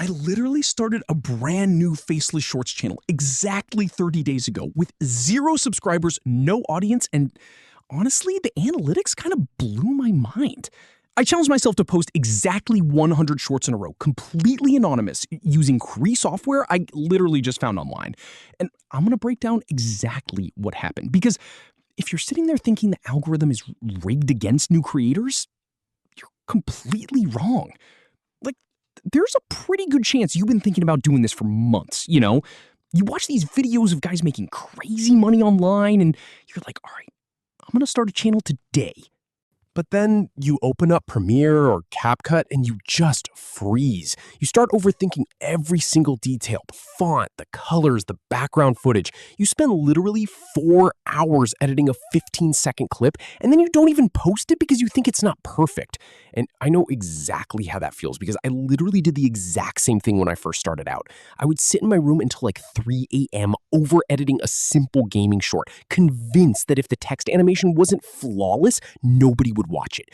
I literally started a brand new Faceless Shorts channel exactly 30 days ago with 0 subscribers, no audience, and honestly, the analytics kind of blew my mind. I challenged myself to post exactly 100 shorts in a row, completely anonymous, using free software I literally just found online. And I'm going to break down exactly what happened, because if you're sitting there thinking the algorithm is rigged against new creators, you're completely wrong. Like, there's a pretty good chance you've been thinking about doing this for months, you know? You watch these videos of guys making crazy money online, and you're like, all right, I'm going to start a channel today. But then you open up Premiere or CapCut and you just freeze. You start overthinking every single detail, the font, the colors, the background footage. You spend literally 4 hours editing a 15-second clip, and then you don't even post it because you think it's not perfect. And I know exactly how that feels because I literally did the exact same thing when I first started out. I would sit in my room until like 3 a.m. over-editing a simple gaming short, convinced that if the text animation wasn't flawless, nobody would watch it.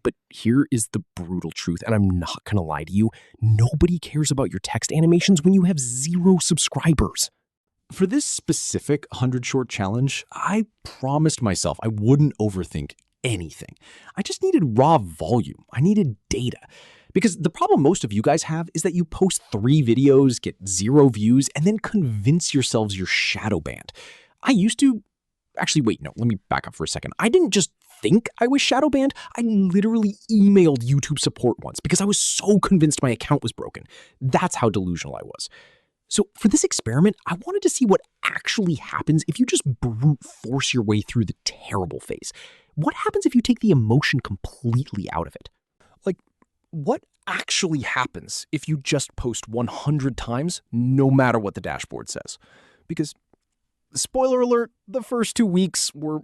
But here is the brutal truth, and I'm not gonna lie to you, nobody cares about your text animations when you have 0 subscribers. For this specific 100 short challenge, I promised myself I wouldn't overthink anything. I just needed raw volume. I needed data. Because the problem most of you guys have is that you post 3 videos, get 0 views, and then convince yourselves you're shadow banned. I used to... Actually, wait, no, let me back up for a second. I didn't just think I was shadow banned. I literally emailed YouTube support once because I was so convinced my account was broken. That's how delusional I was. So for this experiment, I wanted to see what actually happens if you just brute force your way through the terrible phase. What happens if you take the emotion completely out of it? Like, what actually happens if you just post 100 times no matter what the dashboard says? Because, spoiler alert, the first 2 weeks were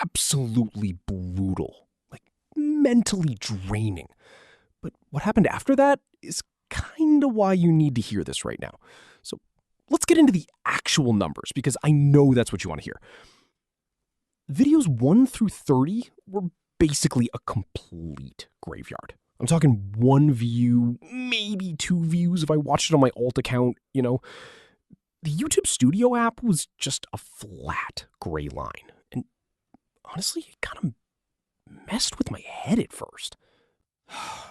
absolutely brutal, like mentally draining. But what happened after that is kind of why you need to hear this right now. So let's get into the actual numbers, because I know that's what you want to hear. Videos 1 through 30 were basically a complete graveyard. I'm talking 1 view, maybe 2 views if I watched it on my alt account, you know. The YouTube Studio app was just a flat gray line. And honestly, it kind of messed with my head at first.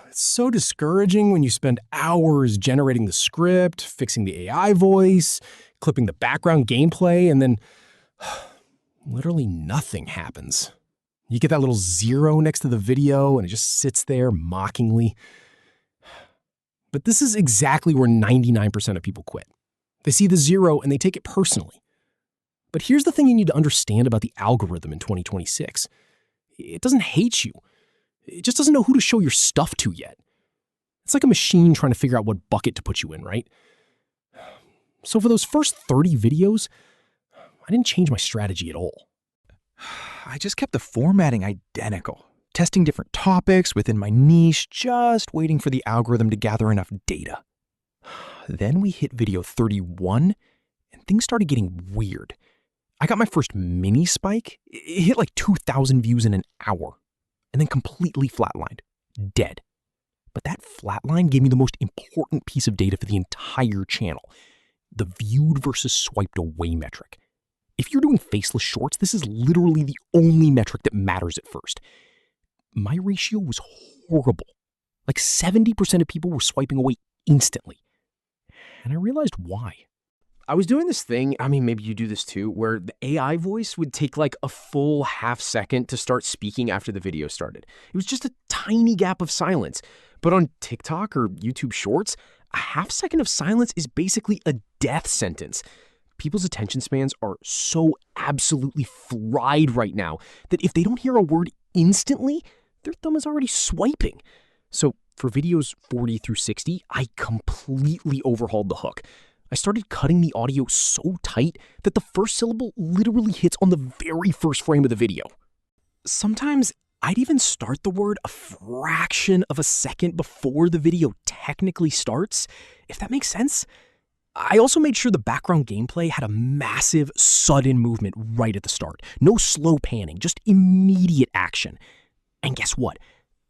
It's so discouraging when you spend hours generating the script, fixing the AI voice, clipping the background gameplay, and then literally nothing happens. You get that little 0 next to the video, and it just sits there mockingly. But this is exactly where 99% of people quit. They see the 0 and they take it personally. But here's the thing you need to understand about the algorithm in 2026. It doesn't hate you. It just doesn't know who to show your stuff to yet. It's like a machine trying to figure out what bucket to put you in, right? So for those first 30 videos, I didn't change my strategy at all. I just kept the formatting identical, testing different topics within my niche, just waiting for the algorithm to gather enough data. Then we hit video 31, and things started getting weird. I got my first mini spike. It hit like 2,000 views in an hour, and then completely flatlined, dead. But that flatline gave me the most important piece of data for the entire channel, the viewed versus swiped away metric. If you're doing faceless shorts, this is literally the only metric that matters at first. My ratio was horrible. Like 70% of people were swiping away instantly. And I realized why. I was doing this thing, I mean, maybe you do this too, where the AI voice would take like a full half second to start speaking after the video started. It was just a tiny gap of silence. But on TikTok or YouTube Shorts, a half second of silence is basically a death sentence. People's attention spans are so absolutely fried right now that if they don't hear a word instantly, their thumb is already swiping. So for videos 40 through 60, I completely overhauled the hook. I started cutting the audio so tight that the first syllable literally hits on the very first frame of the video. Sometimes I'd even start the word a fraction of a second before the video technically starts, if that makes sense. I also made sure the background gameplay had a massive, sudden movement right at the start. No slow panning, just immediate action. And guess what?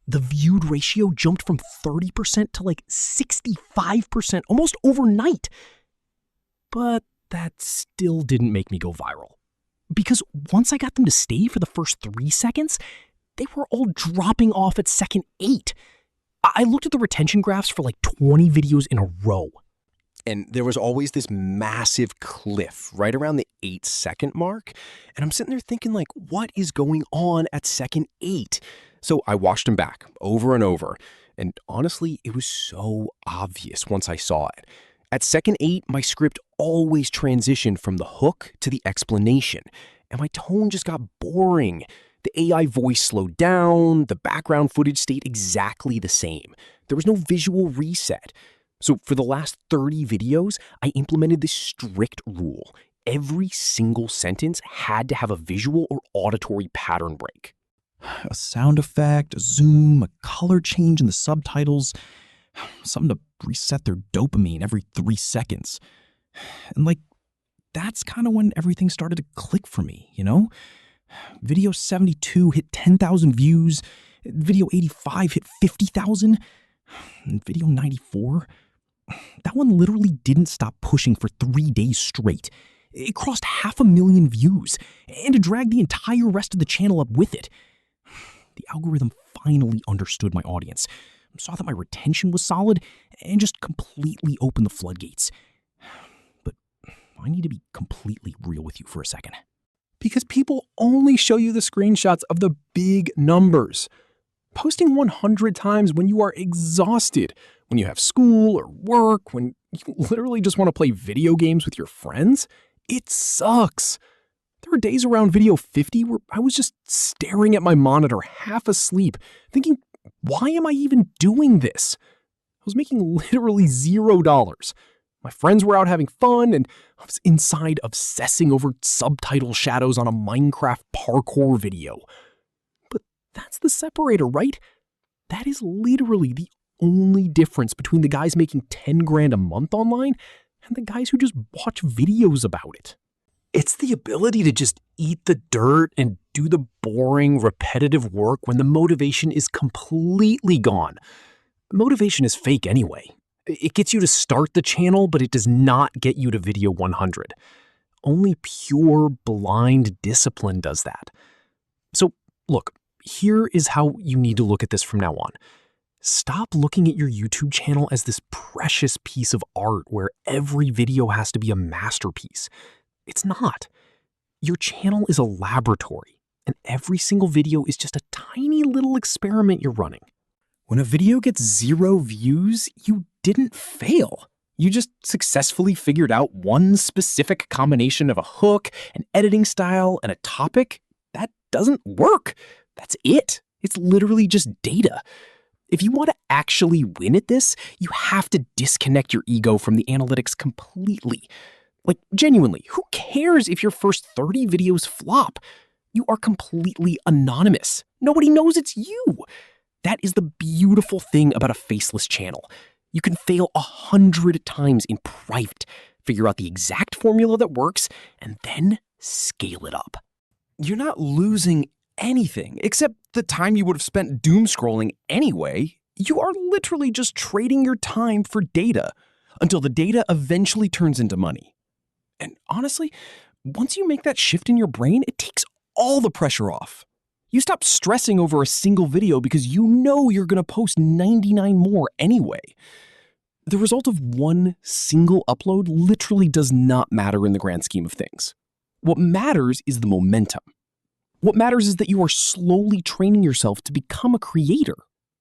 The viewed ratio jumped from 30% to like 65% almost overnight. But that still didn't make me go viral. Because once I got them to stay for the first 3 seconds, they were all dropping off at second 8. I looked at the retention graphs for like 20 videos in a row. And there was always this massive cliff right around the 8-second mark. And I'm sitting there thinking, like, what is going on at second 8? So I watched them back over and over. And honestly, it was so obvious once I saw it. At second 8, my script always transitioned from the hook to the explanation. And my tone just got boring. The AI voice slowed down. The background footage stayed exactly the same. There was no visual reset. So for the last 30 videos, I implemented this strict rule. Every single sentence had to have a visual or auditory pattern break. A sound effect, a zoom, a color change in the subtitles, something to reset their dopamine every 3 seconds. And like, that's kind of when everything started to click for me, you know? Video 72 hit 10,000 views, video 85 hit 50,000, and video 94, that one literally didn't stop pushing for 3 days straight. It crossed 500,000 views, and it dragged the entire rest of the channel up with it. The algorithm finally understood my audience, saw that my retention was solid, and just completely opened the floodgates. But I need to be completely real with you for a second. Because people only show you the screenshots of the big numbers. Posting 100 times when you are exhausted, when you have school or work, when you literally just want to play video games with your friends, it sucks. There were days around video 50 where I was just staring at my monitor, half asleep, thinking, why am I even doing this? I was making literally $0. My friends were out having fun, and I was inside obsessing over subtitle shadows on a Minecraft parkour video. But that's the separator, right? That is literally the only difference between the guys making 10 grand a month online and the guys who just watch videos about it. It's the ability to just eat the dirt and do the boring, repetitive work when the motivation is completely gone. Motivation is fake anyway. It gets you to start the channel, but it does not get you to video 100. Only pure, blind discipline does that. So, look, here is how you need to look at this from now on. Stop looking at your YouTube channel as this precious piece of art where every video has to be a masterpiece. It's not. Your channel is a laboratory, and every single video is just a tiny little experiment you're running. When a video gets 0 views, you didn't fail. You just successfully figured out one specific combination of a hook, an editing style, and a topic that doesn't work. That's it. It's literally just data. If you want to actually win at this, you have to disconnect your ego from the analytics completely. Like, genuinely, who cares if your first 30 videos flop? You are completely anonymous. Nobody knows it's you. That is the beautiful thing about a faceless channel. You can fail 100 times in private, figure out the exact formula that works, and then scale it up. You're not losing anything except the time you would have spent doom scrolling anyway. You are literally just trading your time for data until the data eventually turns into money. And honestly, once you make that shift in your brain, it takes all the pressure off. You stop stressing over a single video because you know you're going to post 99 more anyway. The result of one single upload literally does not matter in the grand scheme of things. What matters is the momentum. What matters is that you are slowly training yourself to become a creator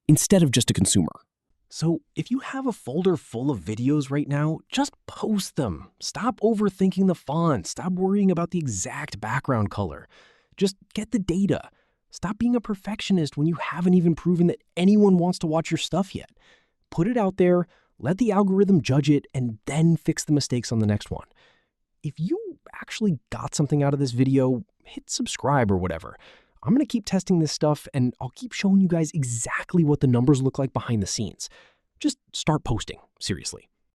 instead of just a consumer. So if you have a folder full of videos right now, just post them. Stop overthinking the font. Stop worrying about the exact background color. Just get the data. Stop being a perfectionist when you haven't even proven that anyone wants to watch your stuff yet. Put it out there, let the algorithm judge it, and then fix the mistakes on the next one. If you actually got something out of this video, hit subscribe or whatever. I'm going to keep testing this stuff, and I'll keep showing you guys exactly what the numbers look like behind the scenes. Just start posting, seriously.